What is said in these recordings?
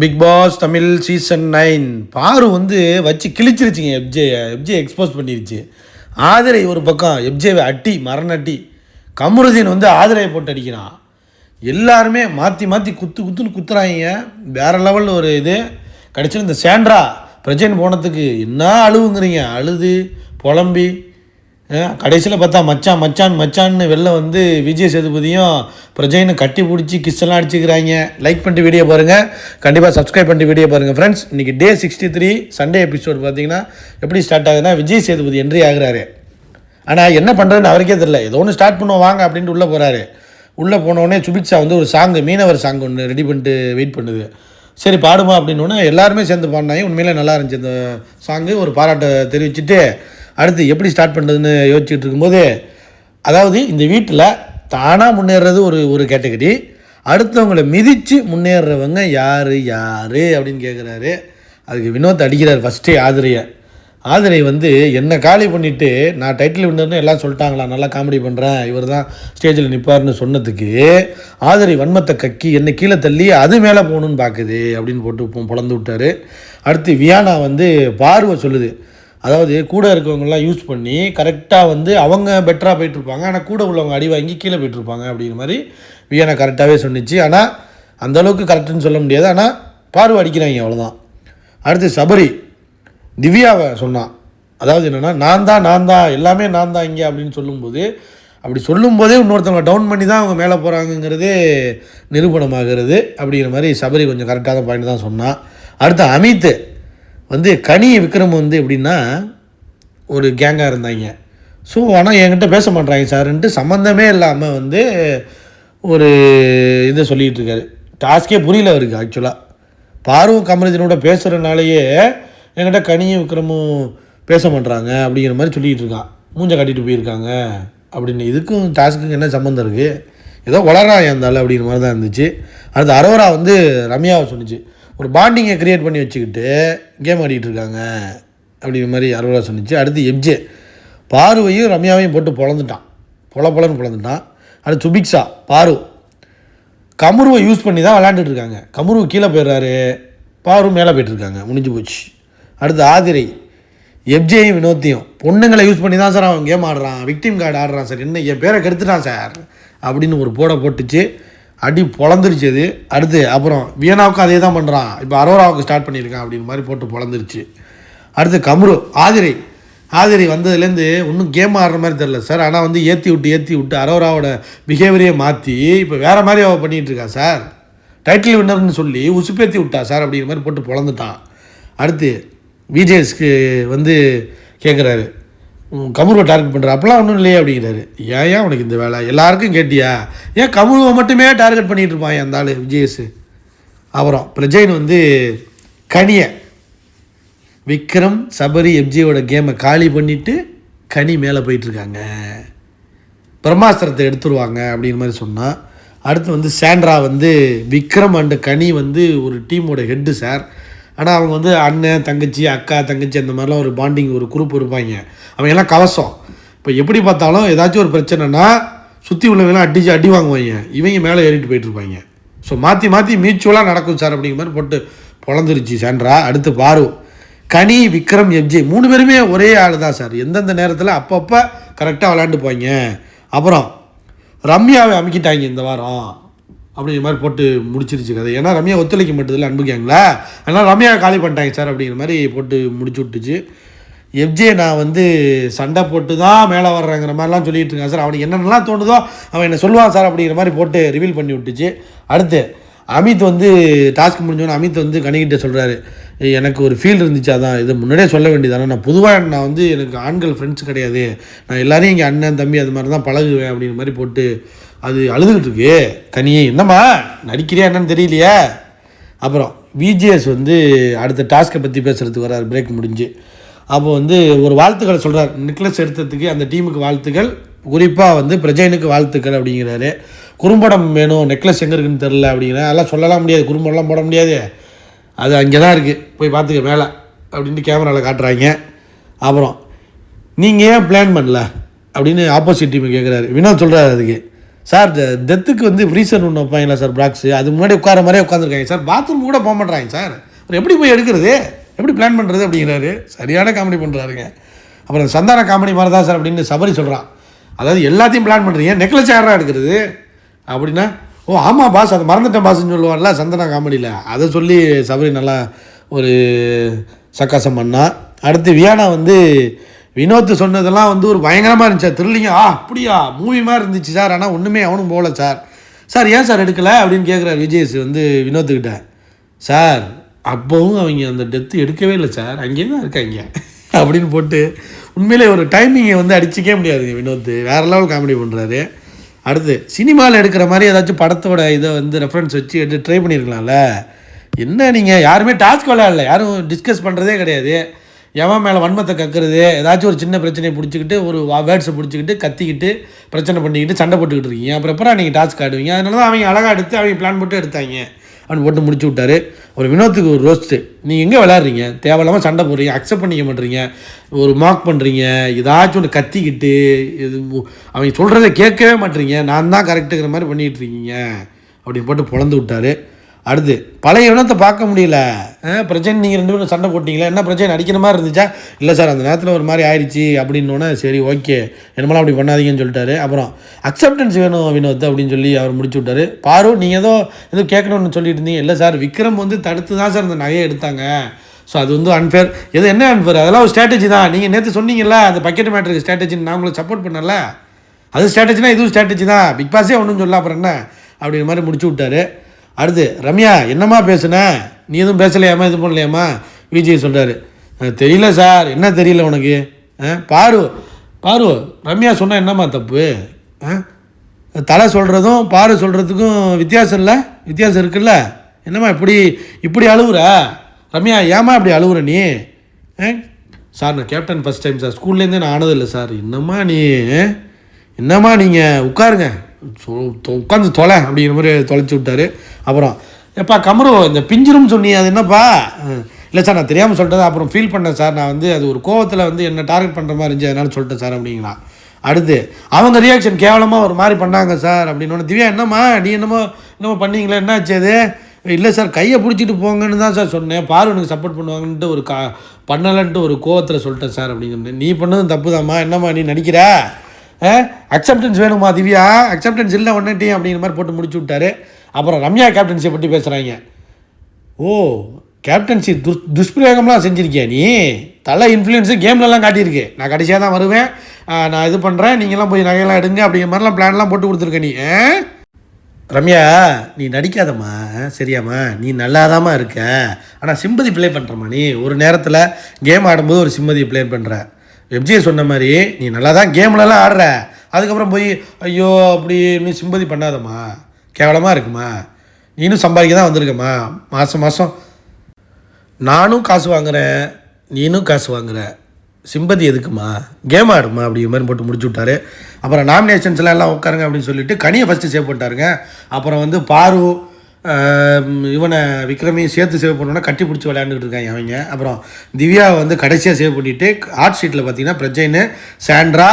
Big pass Tamil season 9 பாரு வந்து வச்சு கிழிச்சிருச்சிங்க. எஃப்ஜே எக்ஸ்போஸ் பண்ணிருச்சு. ஆதிரை ஒரு பக்கம் எஃப்ஜேவை அட்டி மரணட்டி, கமருதீன் வந்து ஆதிரையை போட்டு அடிக்கிறான். எல்லாருமே மாற்றி மாற்றி குத்துன்னு குத்துறாங்க. வேறு லெவலில் ஒரு இது கடைசியில் இந்த சேண்ட்ரா பிரஜன் போனதுக்கு என்ன அழுவுங்கிறீங்க, அழுது புலம்பி கடைசியில் பார்த்தா மச்சான்னு வெளில வந்து விஜய் சேதுபதியும் பிரஜைன்னு கட்டி பிடிச்சி கிஸ்ஸெல்லாம் அடிச்சுக்கிறாங்க. லைக் பண்ணிட்டு வீடியோ பாருங்கள், கண்டிப்பாக சப்ஸ்கிரைப் பண்ணிட்டு வீடியோ பாருங்கள் ஃப்ரெண்ட்ஸ். இன்றைக்கி டே 63 சண்டே எபிசோட் பார்த்தீங்கன்னா எப்படி ஸ்டார்ட் ஆகுதுன்னா, விஜய் சேதுபதி என்ட்ரி ஆகுறாரு. ஆனால் என்ன பண்ணுறதுன்னு அவருக்கே தெரியல. ஏதோ ஒன்று ஸ்டார்ட் பண்ணுவோம் வாங்க அப்படின்ட்டு உள்ளே போகிறாரு. உள்ளே போனோடனே சுபிக்ஷா வந்து ஒரு சாங்கு, மீனவர் சாங் ஒன்று ரெடி பண்ணிட்டு வெயிட் பண்ணுது. சரி பாடுமா அப்படின்னோடனே எல்லாருமே சேர்ந்து பாடினாங்க. உண்மையிலே நல்லா இருந்துச்சு அந்த சாங்கு. ஒரு பாராட்டை தெரிவிச்சுட்டு அடுத்து எப்படி ஸ்டார்ட் பண்ணுறதுன்னு யோசிச்சுட்டு இருக்கும்போது, அதாவது இந்த வீட்டில் தானாக முன்னேறது ஒரு கேட்டகரி, அடுத்தவங்களை மிதித்து முன்னேறவங்க யார் அப்படின்னு கேட்குறாரு. அதுக்கு வினோத் அடிக்கிறார் ஃபஸ்ட்டே ஆதிரை வந்து என்னை காலி பண்ணிவிட்டு நான் டைட்டில் வின்னர்னு எல்லாம் சொல்லிட்டாங்களா, நல்லா காமெடி பண்ணுறேன், இவர் தான் ஸ்டேஜில் நிற்பார்னு சொன்னதுக்கு ஆதிரை வன்மத்தை கக்கி என்னை கீழே தள்ளி அது மேலே போகணுன்னு பார்க்குது அப்படின்னு போட்டு பொழந்து விட்டார். அடுத்து வியானா வந்து பார்வை சொல்லுது, அதாவது கூட இருக்கவங்கெல்லாம் யூஸ் பண்ணி கரெக்டாக வந்து அவங்க பெட்டராக போயிட்டுருப்பாங்க, ஆனால் கூட உள்ளவங்க அடி வாங்கி கீழே போயிட்டுருப்பாங்க அப்படிங்கிற மாதிரி வியானா கரெக்டாகவே சொன்னிச்சு. ஆனால் அந்தளவுக்கு கரெக்டுன்னு சொல்ல முடியாது, ஆனால் பார்வை அடிக்கிறாங்க அவ்வளோதான். அடுத்து சபரி திவ்யாவை சொன்னான், அதாவது என்னென்னா நான் தான் எல்லாமே நான் தான் இங்கே அப்படின்னு சொல்லும்போது, அப்படி சொல்லும்போதே இன்னொருத்தவங்க டவுன் பண்ணி தான் அவங்க மேலே போகிறாங்கங்கிறதே நிரூபணமாகிறது அப்படிங்கிற மாதிரி சபரி கொஞ்சம் கரெக்டான பாயிண்ட் தான் சொன்னான். அடுத்து அமித் வந்து கனி விக்ரம் வந்து எப்படின்னா ஒரு கேங்காக இருந்தாங்க. ஸோ ஆனால் என்கிட்ட பேச மாட்றாங்க சார்ன்ட்டு சம்மந்தமே இல்லாமல் வந்து ஒரு இதை சொல்லிகிட்டு இருக்காரு. டாஸ்கே புரியல அவருக்கு. ஆக்சுவலாக பாரும் கமருதீனோட பேசுகிறனாலேயே என்கிட்ட கனியும் விக்ரமும் பேச மாட்றாங்க அப்படிங்கிற மாதிரி சொல்லிகிட்டு இருக்கான். மூஞ்சை கட்டிட்டு போயிருக்காங்க அப்படின்னு. இதுக்கும் டாஸ்க்குக்கு என்ன சம்மந்தம் இருக்குது, ஏதோ வளரான் இருந்தாலும் அப்படிங்கிற மாதிரி தான் இருந்துச்சு. அடுத்து அரோரா வந்து ரம்யாவை சொன்னிச்சு, ஒரு பாண்டிங்கை க்ரியேட் பண்ணி வச்சுக்கிட்டு கேம் ஆடிக்கிட்டு இருக்காங்க அப்படிங்கிற மாதிரி அரோரா சொன்னிச்சு. அடுத்து எஃப்ஜே பாருவையும் ரம்யாவையும் போட்டு பொழந்துட்டான். அடுத்து சுபிக்ஷா பாரு கமருவை யூஸ் பண்ணி தான் விளாண்டுட்டு இருக்காங்க. கமரு கீழே போயிடுறாரு, பாரு மேலே போய்ட்டுருக்காங்க, முடிஞ்சு போச்சு. அடுத்து ஆதிரை எஃப்ஜேயும் வினோத்தையும் பொண்ணுங்களை யூஸ் பண்ணி தான் சார் அவன் கேம் ஆடுறான், விக்டிம் கார்டு ஆடுறான் சார், என்ன என் பேரை கெடுத்துட்டான் சார் அப்படின்னு ஒரு போட்டுச்சு. அடி பொழந்துருச்சு அது. அடுத்து அப்புறம் வியனாவுக்கும் அதே தான் பண்ணுறான், இப்போ அரோராவுக்கு ஸ்டார்ட் பண்ணியிருக்கான் அப்படின்னு மாதிரி போட்டு பொழந்துருச்சு. அடுத்து கமரு ஆதிரை வந்ததுலேருந்து ஒன்றும் கேம் ஆடுற மாதிரி தெரில சார், ஆனால் வந்து ஏற்றி விட்டு அரோராவோட பிஹேவியரையே மாற்றி இப்போ வேறு மாதிரி அவள் பண்ணிகிட்ருக்கா சார், டைட்டில் வின்னர்னு சொல்லி உசுப்பேற்றி விட்டா சார் அப்படிங்கிற மாதிரி போட்டு பொழந்துட்டான். அடுத்து விஜேஎஸ்க்கு வந்து கேட்குறாரு, கமருவை டார்கெட் பண்ணுற, அப்போலாம் ஒன்றும் இல்லையே அப்படிங்கிறாரு. ஏன் உனக்கு இந்த வேலை, எல்லாருக்கும் கேட்டியா, ஏன் கமருவை மட்டுமே டார்கெட் பண்ணிகிட்டு இருப்பான் அந்த ஆள் விஜேஎஸ். அப்புறம் பிரஜைன் வந்து கனியை விக்ரம் சபரி எஃப்ஜியோட கேமை காலி பண்ணிவிட்டு கனி மேலே போயிட்டுருக்காங்க, பிரம்மாஸ்திரத்தை எடுத்துருவாங்க அப்படிங்கிற மாதிரி சொன்னான். அடுத்து வந்து சாண்ட்ரா வந்து விக்ரம் அண்டு கனி வந்து ஒரு டீமோட ஹெட்டு சார், ஆனால் அவங்க வந்து அண்ணன் தங்கச்சி அக்கா தங்கச்சி அந்த மாதிரிலாம் ஒரு பாண்டிங் ஒரு குரூப் இருப்பாங்க. அவங்க எல்லாம் கவசம். இப்போ எப்படி பார்த்தாலும் ஏதாச்சும் ஒரு பிரச்சனைனா சுற்றி உள்ளவங்களாம் அடி வாங்குவாங்க, இவங்க மேலே ஏறிட்டு போயிட்டுருப்பாங்க. ஸோ மாற்றி மியூச்சுவலாக நடக்கும் சார் அப்படிங்கிற மாதிரி போட்டு பொழந்துருச்சு சாண்ட்ரா. அடுத்து பாரு கனி விக்ரம் எஃப்ஜே 3 பேருமே ஒரே ஆள் தான் சார், எந்தெந்த நேரத்தில் அப்பப்போ கரெக்டாக விளையாண்டு போய்ங்க. அப்புறம் ரம்யாவை அமுக்கிட்டாங்க இந்த வாரம் அப்படிங்கிற மாதிரி போட்டு முடிச்சிருச்சு கதை. ஏன்னா ரம்யா ஒத்துழைக்க மாட்டதில்லை அன்பு கேங்களா, அதனால் ரம்யாவை காலி பண்ணிட்டாங்க சார் அப்படிங்கிற மாதிரி போட்டு முடிச்சு விட்டுச்சு. எஃப்ஜே நான் வந்து சண்டை போட்டு தான் மேலே வர்றேங்கிற மாதிரிலாம் சொல்லிகிட்டு இருக்கான் சார், அவனுக்கு என்னென்னலாம் தோணுதோ அவன் என்ன சொல்லுவான் சார் அப்படிங்கிற மாதிரி போட்டு ரிவீல் பண்ணி விட்டுச்சு. அடுத்து அமித் வந்து டாஸ்க் முடிஞ்சோன்னே அமித் வந்து கணிக்கிட்ட சொல்கிறாரு, எனக்கு ஒரு ஃபீல் இருந்துச்சு, அதான் இதை முன்னாடியே சொல்ல வேண்டியதானே, நான் பொதுவாக நான் வந்து எனக்கு ஆண்கள் ஃப்ரெண்ட்ஸ் கிடையாது, நான் எல்லோரையும் இங்கே அண்ணன் தம்பி அது மாதிரி தான் பழகுவேன் அப்படிங்கிற மாதிரி போட்டு அது அழுதுகிட்டு இருக்கு. கனியே என்னம்மா நடிக்கிறியா என்னன்னு தெரியலையே. அப்புறம் விஜிஎஸ் வந்து அடுத்த டாஸ்க்கை பற்றி பேசுகிறதுக்கு வர்றார் பிரேக் முடிஞ்சு. அப்போ வந்து ஒரு வாழ்த்துக்களை சொல்கிறார், நெக்லஸ் எடுத்ததுக்கு அந்த டீமுக்கு வாழ்த்துக்கள், குறிப்பாக வந்து பிரஜைனுக்கு வாழ்த்துக்கள் அப்படிங்கிறாரு. குறும்படம் வேணும், நெக்லஸ் எங்கே இருக்குன்னு தெரில அப்படிங்கிற, அதெல்லாம் சொல்லலாம் முடியாது, குறும்படம்லாம் போட முடியாது, அது அங்கே தான் இருக்குது போய் பார்த்துக்க மேலே அப்படின்ட்டு கேமராவில் காட்டுறாங்க. அப்புறம் நீங்கள் ஏன் பிளான் பண்ணல அப்படின்னு ஆப்போசிட் டீமை கேட்குறாரு. வினோத் சொல்கிறாரு, அதுக்கு சார் டெத்துக்கு வந்து ஃப்ரீசர் ஒன்று வைப்பாங்களா சார் பாக்ஸு, அது முன்னாடி உட்கார மாதிரியே உட்காந்துருக்காங்க சார், பாத்ரூம் கூட போக மாட்டேறாங்க சார், அப்புறம் எப்படி போய் எடுக்கிறது, எப்படி பிளான் பண்ணுறது அப்படிங்கிறாரு. சரியான காமெடி பண்ணுறாருங்க. அப்புறம் சந்தான காமெடி மாதிரி தான் சார் அப்படின்னு சபரி சொல்கிறான். அதாவது எல்லாத்தையும் பிளான் பண்ணுறீங்க, நெக்லஸ் யாரா எடுக்கிறது அப்படின்னா, ஓ ஆமாம் பாஸ் அதை மறந்துட்டேன் பாஸ்ன்னு சொல்லுவார்ல சந்தான காமெடியில், அதை சொல்லி சபரி நல்லா ஒரு சக்காசம் பண்ணால். அடுத்து வியானா வந்து வினோத் சொன்னதெல்லாம் வந்து ஒரு பயங்கரமாக இருந்துச்சு த்ரில்லிங்க. அப்படியா மூவி மாதிரி இருந்துச்சு சார், ஆனால் ஒன்றுமே அவனும் போகல சார். சார் ஏன் சார் எடுக்கலை அப்படின்னு கேட்குறாரு விஜய்ஸ் வந்து வினோத்துக்கிட்ட. சார் அப்போவும் அவங்க அந்த டெத்து எடுக்கவே இல்லை சார், அங்கேயே தான் இருக்காங்க அப்படின்னு போட்டு உண்மையிலே ஒரு டைமிங்கை வந்து அடிச்சிக்கவே முடியாதுங்க வினோத், வேறு லெவல் காமெடி பண்ணுறாரு. அடுத்து சினிமாவில் எடுக்கிற மாதிரி ஏதாச்சும் படத்தோட இதை வந்து ரெஃபரன்ஸ் வச்சு எடுத்து ட்ரை பண்ணியிருக்கலாம்ல. என்ன நீங்கள் யாருமே டாஸ்க் விளையாடல, யாரும் டிஸ்கஸ் பண்ணுறதே கிடையாது. எவன் மேலே வன்மத்தை கக்குறது, ஏதாச்சும் ஒரு சின்ன பிரச்சனையை பிடிச்சிக்கிட்டு ஒரு வேர்ட்ஸை பிடிச்சிக்கிட்டு கத்திக்கிட்டு பிரச்சனை பண்ணிக்கிட்டு சண்டை போட்டுக்கிட்டு இருக்கீங்க. அப்புறம் எப்பறம் நீங்கள் டாஸ்க் ஆடுவீங்க? அதனால தான் அவங்க அழகாக எடுத்து அவங்க பிளான் போட்டு எடுத்தாங்க அப்படின்னு போட்டு முடிச்சு விட்டாரு. ஒரு வினோத்துக்கு ஒரு ரோஸ்ட்டு, நீங்கள் எங்கே விளையாடுறீங்க, தேவையில்லாமல் சண்டை போடுறீங்க, அக்செப்ட் பண்ணிக்க மாட்டீங்க, ஒரு மார்க் பண்ணுறீங்க, ஏதாச்சும் ஒன்று கத்திக்கிட்டு இது அவங்க சொல்கிறத கேட்கவே மாட்டீங்க, நான் தான் கரெக்டுங்கிற மாதிரி பண்ணிகிட்டு இருக்கீங்க அப்படின்னு போட்டு பொழந்து விட்டார். அடுத்து பழைய வினத்தை பார்க்க முடியல. பிரச்சனை நீங்கள் 2 பேரும் சண்டை போட்டிங்களா, என்ன பிரச்சனை அடிக்கிற மாதிரி இருந்துச்சா, இல்லை சார் அந்த நேரத்தில் ஒரு மாதிரி ஆயிடுச்சு அப்படின்னோடனே சரி ஓகே என்னமெல்லாம் அப்படி பண்ணாதீங்கன்னு சொல்லிட்டாரு. அப்புறம் அக்செப்டன்ஸ் வேணும் வினோத் அப்படின்னு சொல்லி அவர் முடிச்சு விட்டார். பாரு நீங்கள் ஏதோ கேட்கணும்னு சொல்லிட்டு இருந்தீங்க, இல்லை சார் விக்ரம் வந்து தடுத்து தான் சார் அந்த நகையை எடுத்தாங்க, ஸோ அது வந்து அன்ஃபேர். எது என்ன அன்ஃபேர், அதெல்லாம் ஒரு ஸ்ட்ராட்டஜி தான், நீங்கள் நேற்று சொன்னீங்கல்ல அந்த பக்கெட் மேட்ருக்கு ஸ்ட்ராட்டஜின்னு, நான் உங்களுக்கு சப்போர்ட் பண்ணல, அது ஸ்ட்ராட்டஜினா இதுவும் ஸ்ட்ராட்டஜி தான், பிக் பாஸே ஒன்றும் சொல்லலாம் அப்புறம் என்ன அப்படிங்கிற மாதிரி முடிச்சு விட்டார். அடுத்து ரம்யா என்னம்மா பேசுன, நீ எதுவும் பேசலையாம்மா, இது பண்ணலையாம்மா, விஜய் சொல்கிறாரு. தெரியல சார், என்ன தெரியல உனக்கு, பாரு ரம்யா சொன்னால் என்னம்மா தப்பு, தலை சொல்கிறதும் பாரு சொல்கிறதுக்கும் வித்தியாசம் இருக்குல்ல, என்னம்மா இப்படி அழுவுற ரம்யா, ஏம்மா இப்படி அழுவுற நீ, சார் நான் கேப்டன் ஃபஸ்ட் டைம் சார், ஸ்கூல்லேருந்தே நான் ஆனதில்லை சார், என்னம்மா நீங்கள் உட்காருங்க உட்காந்து தொலை அப்படிங்கிற மாதிரி தொலைச்சி விட்டார். அப்புறம் எப்பா கமரு இந்த பிஞ்சிரும் சொன்னீங்க அது என்னப்பா, இல்லை சார் நான் தெரியாமல் சொல்லிட்டேன், அப்புறம் ஃபீல் பண்ணேன் சார், நான் வந்து அது ஒரு கோவத்தில் வந்து என்ன டார்கெட் பண்ணுற மாதிரி இருந்துச்சு அதனால சொல்லிட்டேன் சார் அப்படிங்களா. அடுத்து அவங்க ரியாக்ஷன் கேவலமாக ஒரு மாதிரி பண்ணாங்க சார் அப்படின்னு. திவ்யா என்னம்மா நீ என்னமோ பண்ணீங்களா, என்னாச்சு அது, இல்லை சார் கையை பிடிச்சிட்டு போங்கன்னு தான் சார் சொன்னேன், பாரு எனக்கு சப்போர்ட் பண்ணுவாங்கன்ட்டு ஒரு பண்ணலன்ட்டு ஒரு கோவத்தில் சொல்லிட்டேன் சார் அப்படிங்கிறேன். நீ பண்ணதும் தப்பு தான்மா, என்னம்மா நீ நடிக்கிற, அக்செப்டன்ஸ் வேணுமா திவ்யா, அக்செப்டன்ஸ் இல்லை ஒன்றுட்டி அப்படிங்கிற மாதிரி போட்டு முடிச்சு விட்டாரு. அப்புறம் ரம்யா கேப்டன்சியை பற்றி பேசுகிறாங்க. ஓ கேப்டன்சி துஷ்பிரயோகம்லாம் செஞ்சுருக்கியா நீ, தலை இன்ஃப்ளூயன்ஸு கேம்லலாம் காட்டியிருக்கு, நான் கடைசியாக தான் வருவேன், நான் இது பண்ணுறேன், நீங்களாம் போய் நகையெல்லாம் எடுங்க அப்படிங்கிற மாதிரிலாம் பிளான்லாம் போட்டு கொடுத்துருக்க நீ. ரம்யா நீ நடிக்காதம்மா சரியாம்மா, நீ நல்லாதாம்மா இருக்க, ஆனால் சிம்பதி ப்ளே பண்ணுறம்மா, நீ ஒரு நேரத்தில் கேம் ஆடும்போது ஒரு சிம்பதி ப்ளே பண்ணுற. வெப்ஜியை சொன்ன மாதிரி நீ நல்லா தான் கேம்லலாம் ஆடுற, அதுக்கப்புறம் போய் ஐயோ அப்படி நீ சிம்பதி பண்ணாதம்மா, கேவலமாக இருக்குமா, நீனும் சம்பாதிக்க தான் வந்திருக்கம்மா, மாதம் நானும் காசு வாங்குகிறேன் நீனும் காசு வாங்குற, சிம்பதி எதுக்குமா, கேம் ஆடுமா அப்படிங்கிற மாதிரி போட்டு முடிச்சு விட்டாரு. அப்புறம் நாமினேஷன்ஸ்லாம் எல்லாம் உட்காருங்க அப்படின்னு சொல்லிட்டு கனியை ஃபஸ்ட்டு சேவ் பண்ணிட்டாருங்க. அப்புறம் வந்து பாரு இவனை விக்ரமையும் சேர்த்து சேவ் பண்ணோன்னா கட்டி பிடிச்சி விளையாண்டுட்டு இருக்காங்க அவங்க. அப்புறம் திவ்யாவை வந்து கடைசியாக சேவ் பண்ணிவிட்டு ஹாட் ஷீட்டில் பார்த்தீங்கன்னா பிரஜைன்னு சாண்ட்ரா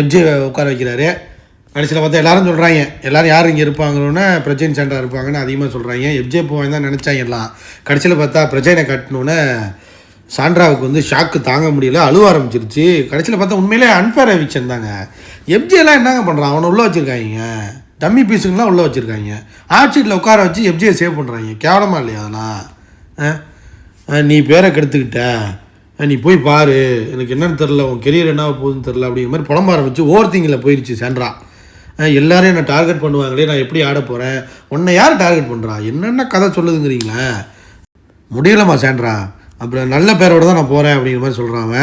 எப்ஜே உட்கார வைக்கிறாரு. கடைசியில் பார்த்தா எல்லோரும் சொல்கிறாங்க, எல்லோரும் யார் இங்கே இருப்பாங்கன்னா பிரஜைன் சாண்ட்ரா இருப்பாங்கன்னு அதிகமாக சொல்கிறாங்க. எப்ஜே போவாங்க தான் நினச்சாங்க எல்லாம். கடைசியில் பார்த்தா பிரஜைனை கட்டணுன்னு சாண்ட்ராவுக்கு வந்து ஷாக்கு தாங்க முடியல, அழுவ ஆரம்பிச்சிருச்சு. கடைசியில் பார்த்தா உண்மையிலே அன்ஃபேர் எவிக்ஷன் தாங்க. எப்ஜேலாம் என்னங்க பண்ணுறான், அவனை உள்ளே வச்சுருக்காங்க, டம்மி பீஸுங்கெலாம் உள்ளே வச்சுருக்காங்க, ஆட்சீட்டில் உட்கார வச்சு எப்ஜியை சேவ் பண்ணுறாங்க. கேவலமாக இல்லையா அதெல்லாம், நீ பேரை கெடுத்துக்கிட்ட, நீ போய் பாரு, எனக்கு என்னென்னு தெரில, உன் கெரியர் என்ன போகுதுன்னு தெரில அப்படிங்கிற மாதிரி புலம்ப ஆரம்பிச்சு ஓவர் திங்கில் போயிடுச்சு சாண்ட்ரா. எல்லோரும் என்னை டார்கெட் பண்ணுவாங்களே, நான் எப்படி ஆட போகிறேன், உன்னை யார் டார்கெட் பண்ணுறா, என்னென்ன கதை சொல்லுதுங்கிறீங்களே, முடியலம்மா சாண்ட்ரா, அப்புறம் நல்ல பேரோடு தான் நான் போகிறேன் அப்படிங்கிற மாதிரி சொல்கிறாங்க.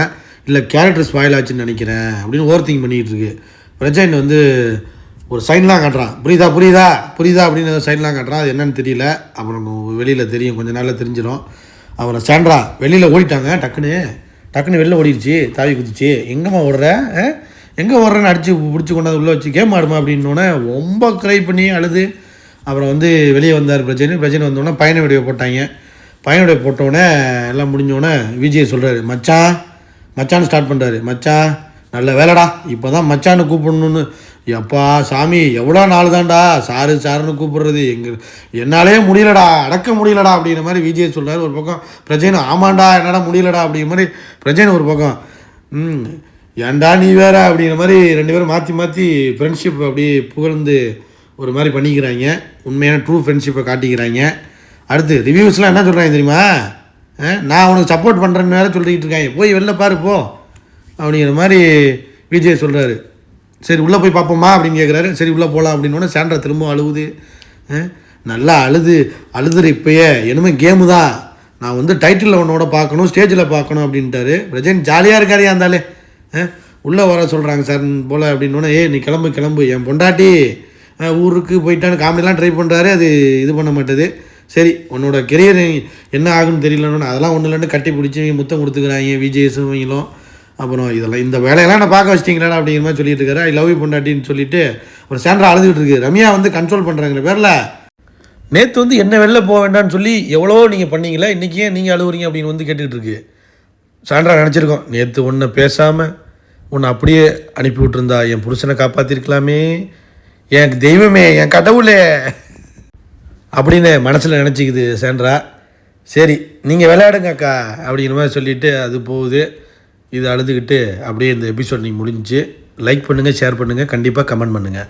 இல்லை கேரக்டர் ஸ்பாயில் ஆச்சுன்னு நினைக்கிறேன் அப்படின்னு ஓவர் திங்க் பண்ணிகிட்டு இருக்கு. பிரஜைன் வந்து ஒரு சைன்லாம் காட்டுறான், புரியுதா அப்படின்னு சைன்லாம் காட்டுறான், அது என்னன்னு தெரியல, அப்புறம் வெளியில் தெரியும், கொஞ்சம் நாளில் தெரிஞ்சிடும். அப்புறம் சாண்ட்ரா வெளியில் ஓடிட்டாங்க, டக்குன்னு வெளில ஓடிடுச்சு, தாவி குதிச்சு, எங்கேம்மா ஓடுற, எங்கே ஓடுறேன்னு அடித்து பிடிச்சி கொண்டாந்து உள்ளே வச்சு கேம் ஆடுமா அப்படின்னோடனே ரொம்ப க்ரை பண்ணி அழுது அப்புறம் வந்து வெளியே வந்தார் பிரஜைன் வந்தோடனே பையனை வீடியோ போட்டாங்க. பையன் வீடியோ போட்டோடனே எல்லாம் முடிஞ்சோடனே விஜய் சொல்கிறாரு, மச்சான்னு ஸ்டார்ட் பண்ணுறாரு, மச்சான் நல்ல வேலைடா, இப்போ தான் மச்சான்னு கூப்பிடணுன்னு எப்பா சாமி எவ்வளோ நாள் தான்டா சாருன்னு கூப்பிடுறது என்னாலே முடியலடா அடக்க முடியலடா அப்படிங்கிற மாதிரி விஜய் சொல்கிறார். ஒரு பக்கம் பிரஜைனும் ஆமாண்டா என்னடா முடியலடா அப்படிங்கிற மாதிரி பிரஜைனு ஒரு பக்கம் ஏன்டா நீ வேற அப்படிங்கிற மாதிரி 2 பேரும் மாற்றி ஃப்ரெண்ட்ஷிப் அப்படியே புகழ்ந்து ஒரு மாதிரி பண்ணிக்கிறாங்க. உண்மையான ட்ரூ ஃப்ரெண்ட்ஷிப்பை காட்டிக்கிறாங்க. அடுத்து ரிவ்யூஸ்லாம் என்ன சொல்கிறாங்க தெரியுமா? நான் உனக்கு சப்போர்ட் பண்ணுறேன்னு வேறு சொல்லிக்கிட்டு இருக்காங்க, போய் வெளில பாரு போ அப்படிங்கிற மாதிரி விஜய் சொல்கிறாரு. சரி உள்ளே போய் பார்ப்போமா அப்படின்னு கேட்குறாரு. சரி உள்ளே போகலாம் அப்படின்னோடனே சாண்ட்ரா திரும்ப அழுகுது. நல்லா அழுதுற இப்போயே என்னமே கேமு தான், நான் வந்து டைட்டிலில் உன்னோட பார்க்கணும் ஸ்டேஜில் பார்க்கணும் அப்படின்ட்டாரு. பிரஜன் ஜாலியாக இருக்காரியா இருந்தாலே உள்ளே வர சொல்கிறாங்க சார் போல் அப்படின்னோடனே நீ கிளம்பு என் பொண்டாட்டி ஊருக்கு போயிட்டான்னு காமெடிலாம் ட்ரை பண்ணுறாரு. அது இது பண்ண மாட்டேது. சரி உன்னோட கெரியர் என்ன ஆகுன்னு தெரியலன்னு அதெல்லாம் ஒன்றும் இல்லைன்னு கட்டி பிடிச்சி முத்தம் கொடுத்துக்கிறாங்க விஜய் சிவங்களும். அப்புறம் இதெல்லாம் இந்த வேலையெல்லாம் நான் பார்க்க வச்சிட்டிங்களா அப்படிங்கிற மாதிரி சொல்லிட்டு இருக்காரு. ஐ லவ் யூ பொண்டாட்டின்னு சொல்லிட்டு அப்புறம் சாண்ட்ரா அழுதுகிட்டு இருக்கு. ரம்யா வந்து கண்ட்ரோல் பண்ணுறாங்கிற பேரில் நேற்று வந்து என்ன வெளில போக வேண்டாம்னு சொல்லி எவ்வளோ நீங்கள் பண்ணீங்களே, இன்றைக்கி ஏன் நீங்கள் அழுவுறீங்க அப்படின்னு வந்து கேட்டுக்கிட்டு இருக்கு. சாண்ட்ரா நினச்சிருக்கோம் நேற்று ஒன்றை பேசாமல் உன்னை அப்படியே அனுப்பி விட்டுருந்தா என் புருஷனை காப்பாற்றிருக்கலாமே, எனக்கு தெய்வமே என் கடவுளே அப்படின்னு மனசில் நினச்சிக்குது சாண்ட்ரா. சரி நீங்கள் விளையாடுங்க அக்கா அப்படிங்கிற மாதிரி சொல்லிவிட்டு அது போகுது. இது அழுதுகிட்டு அப்படியே இந்த எபிசோட் நீங்கள் முடிஞ்சு. லைக் பண்ணுங்கள், ஷேர் பண்ணுங்கள், கண்டிப்பாக கமெண்ட் பண்ணுங்கள்.